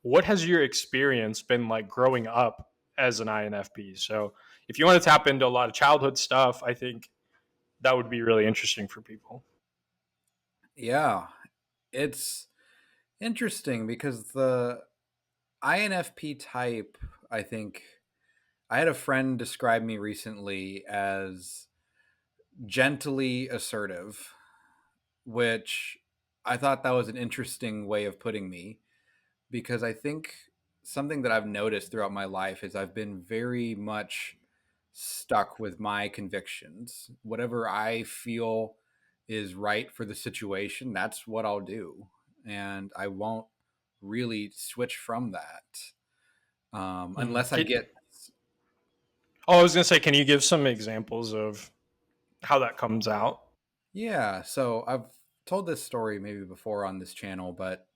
what has your experience been like growing up as an INFP? So if you want to tap into a lot of childhood stuff, I think that would be really interesting for people. Yeah, it's interesting because the INFP type, I think, I had a friend describe me recently as gently assertive, which I thought that was an interesting way of putting me because I think something that I've noticed throughout my life is I've been very much stuck with my convictions. Whatever I feel is right for the situation, that's what I'll do. And I won't really switch from that Mhm. unless I get. I was going to say, can you give some examples of how that comes out? Yeah, so I've told this story maybe before on this channel, but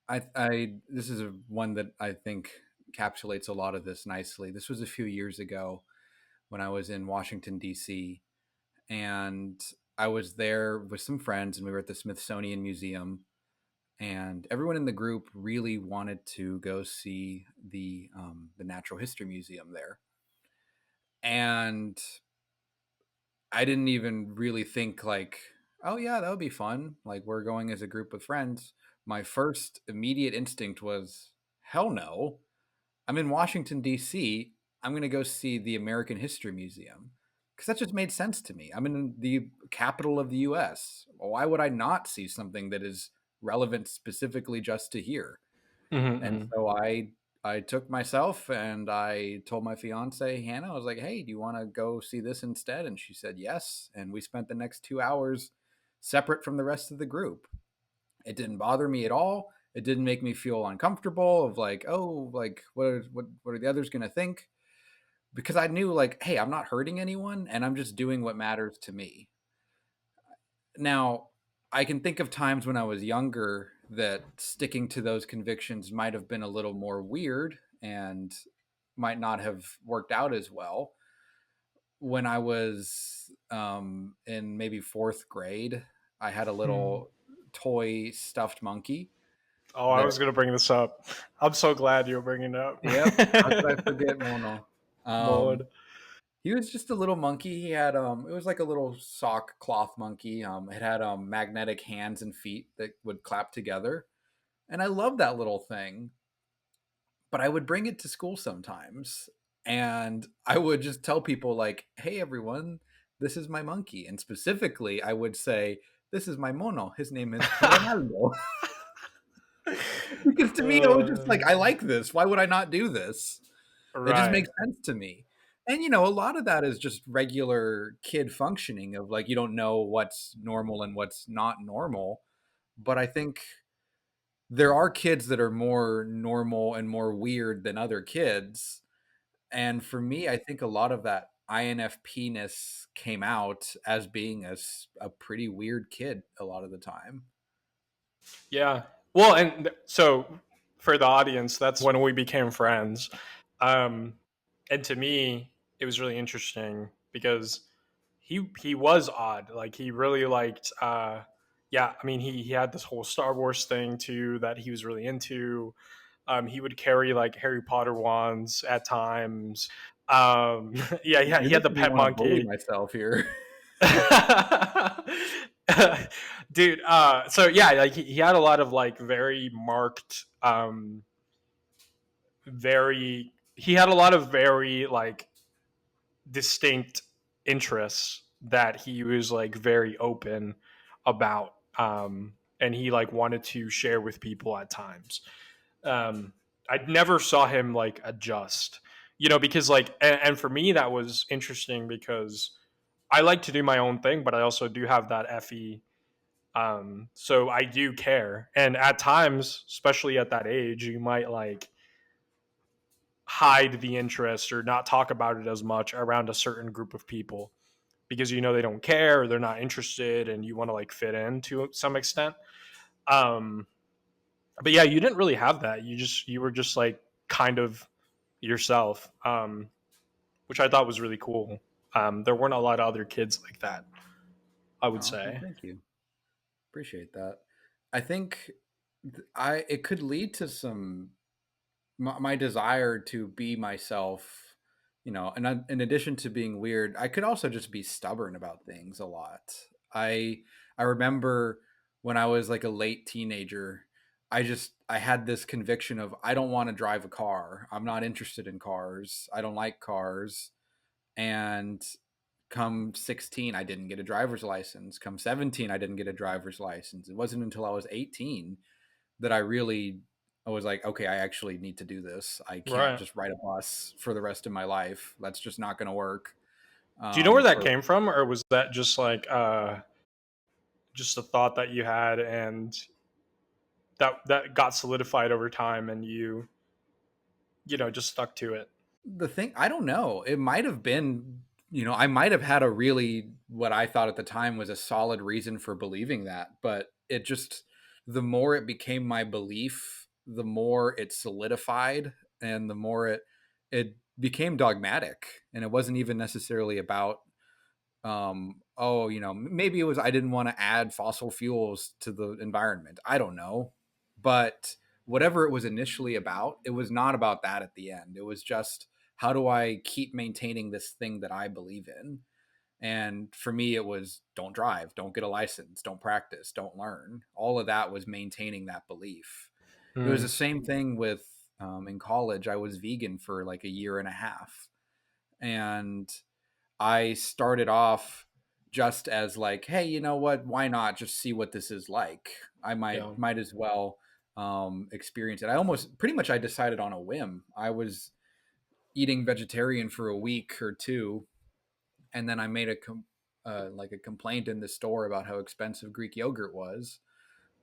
I this is one that I think encapsulates a lot of this nicely. This was a few years ago when I was in Washington D.C. and I was there with some friends, and we were at the Smithsonian Museum, and everyone in the group really wanted to go see the Natural History Museum there, and I didn't even really think like, oh yeah, that would be fun. Like we're going as a group of friends. My first immediate instinct was, hell no. I'm in Washington D.C. I'm going to go see the American History Museum because that just made sense to me. I'm in the capital of the U.S. Why would I not see something that is relevant specifically just to here? And Mm-hmm. so I took myself and I told my fiance Hannah, I was like, "Hey, do you want to go see this instead?" And she said yes. And we spent the next 2 hours separate from the rest of the group. It didn't bother me at all. It didn't make me feel uncomfortable of like, oh, like what are the others gonna think? Because I knew like, hey, I'm not hurting anyone and I'm just doing what matters to me. Now, I can think of times when I was younger that sticking to those convictions might have been a little more weird and might not have worked out as well. When I was in maybe fourth grade, I had a Hmm. little toy stuffed monkey Oh, I that, was going to bring this up. I'm so glad you were bringing it yep, how could I up. forget Mono? Lord. He was just a little monkey. He had it was like a little sock cloth monkey. It had magnetic hands and feet that would clap together. And I loved that little thing. But I would bring it to school sometimes and I would just tell people like, "Hey everyone, this is my monkey." And specifically, I would say, "This is my mono. His name is Ronaldo." Because to me, I was just like, Uh, "I like this. Why would I not do this?" It just right. makes sense to me. And a lot of that is just regular kid functioning of like you don't know what's normal and what's not normal. But I think there are kids that are more normal and more weird than other kids. And for me, I think a lot of that INFP ness came out as being a pretty weird kid a lot of the time. Yeah. Well, so for the audience, that's when we became friends. Um, and to me, it was really interesting because he was odd. Like he really liked. Yeah, I mean, he had this whole Star Wars thing too that he was really into. He would carry like Harry Potter wands at times. Yeah, yeah, You're he had the making me pet want to bully monkey. myself here. Dude, so yeah, like he had a lot of like very marked very he had a lot of very like distinct interests that he was like very open about, and he like wanted to share with people at times. I never saw him like adjust, because like, and for me that was interesting because I like to do my own thing, but I also do have that FE. So I do care. And at times, especially at that age, you might like hide the interest or not talk about it as much around a certain group of people because they don't care or they're not interested and you want to like fit in to some extent. Um, but yeah, you didn't really have that. You were just like kind of yourself, which I thought was really cool. There weren't a lot of other kids like that, I would Oh, well, say. thank you. Appreciate that. I think I it could lead to some my desire to be myself, and in addition to being weird, I could also just be stubborn about things a lot. I i remember when I was like a late teenager, I had this conviction of, I don't want to drive a car, I'm not interested in cars, I don't like cars. And come 16, I didn't get a driver's license. Come 17, I didn't get a driver's license. It wasn't until I was 18 that I was like, okay, I actually need to do this. I can't Right. just ride a bus for the rest of my life. That's just not going to work. Do you know where that Or came from, or was that just like just a thought that you had, and that got solidified over time, and you just stuck to it? the thing, I don't know. It might have been, I might have had a really, what I thought at the time was a solid reason for believing that, but it just, the more it became my belief, the more it solidified, and the more it became dogmatic. And it wasn't even necessarily about, oh, maybe it was, I didn't want to add fossil fuels to the environment, I don't know. But whatever it was initially about, it was not about that at the end. It was just, how do I keep maintaining this thing that I believe in? And for me, it was, don't drive, don't get a license, don't practice, don't learn. All of that was maintaining that belief. It was the Hmm. same thing with, in college, I was vegan for like a year and a half. And I started off just as like, hey, you know what? Why not just see what this is like? I Yeah. might as well experience it. I almost pretty much I decided on a whim. I was eating vegetarian for a week or two, and then I made like a complaint in the store about how expensive Greek yogurt was,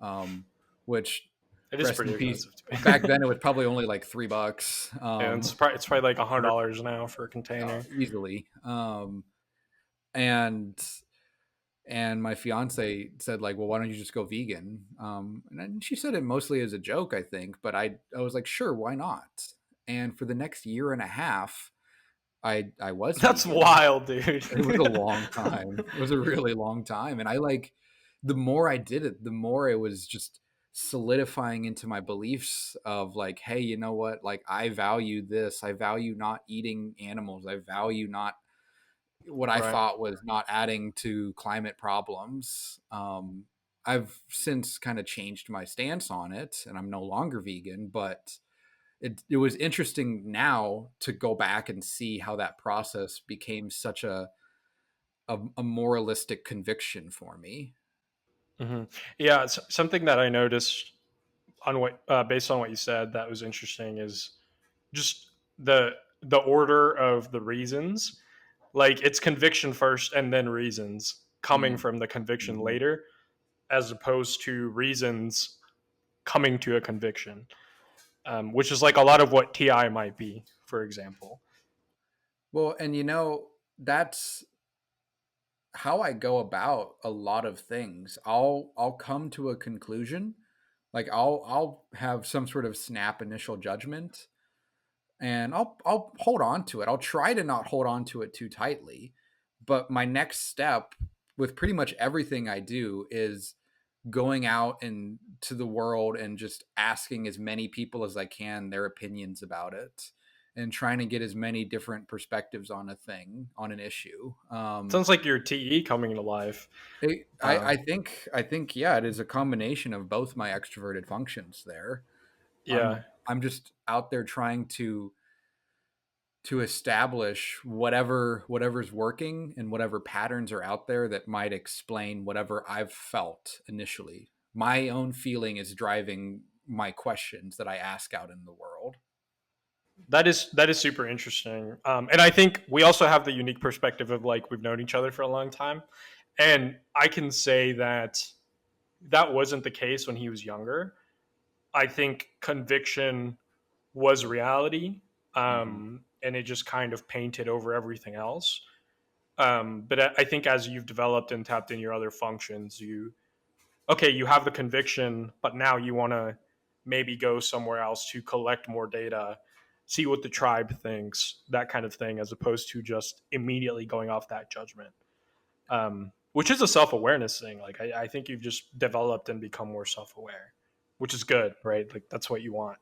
um, which, It is rest pretty in peace. expensive to Back me. then, it was probably only like $3, And it's probably like for $100 now for a container. easily. And my fiance said like, well, why don't you just go vegan? And then she said it mostly as a joke, I think, but I was like, sure, why not? And for the next year and a half, I was That's vegan. wild, dude. It was a long time. It was a really long time. And I like, the more I did it, the more it was just solidifying into my beliefs of like, hey, you know what? Like, I value this. I value not eating animals. I value not, what I Right. thought was not adding to climate problems. I've since kind of changed my stance on it, and I'm no longer vegan, but it was interesting now to go back and see how that process became such a moralistic conviction for me. Hmm. Yeah, something that I noticed on what based on what you said that was interesting is just the order of the reasons. Like it's conviction first and then reasons coming Mm. from the conviction Mhm. later, as opposed to reasons coming to a conviction, which is like a lot of what TI might be, for example. Well, and that's how I go about a lot of things. I'll come to a conclusion, like I'll have some sort of snap initial judgment, and I'll hold on to it. I'll try to not hold on to it too tightly, but my next step with pretty much everything I do is going out and to the world and just asking as many people as I can their opinions about it, and trying to get as many different perspectives on a thing, on an issue. Sounds like your TE coming to life. I think, yeah, it is a combination of both my extroverted functions there. Yeah. I'm just out there trying to establish whatever's working, and whatever patterns are out there that might explain whatever I've felt initially. My own feeling is driving my questions that I ask out in the world. That is super interesting, and I think we also have the unique perspective of like we've known each other for a long time, and I can say that that wasn't the case when he was younger. I think conviction was reality, Hmm. and it just kind of painted over everything else. But I think as you've developed and tapped in your other functions, you have the conviction, but now you want to maybe go somewhere else to collect more data, see what the tribe thinks, that kind of thing, as opposed to just immediately going off that judgment. Which is a self awareness thing. Like I think you've just developed and become more self aware, which is good, right? Like that's what you want.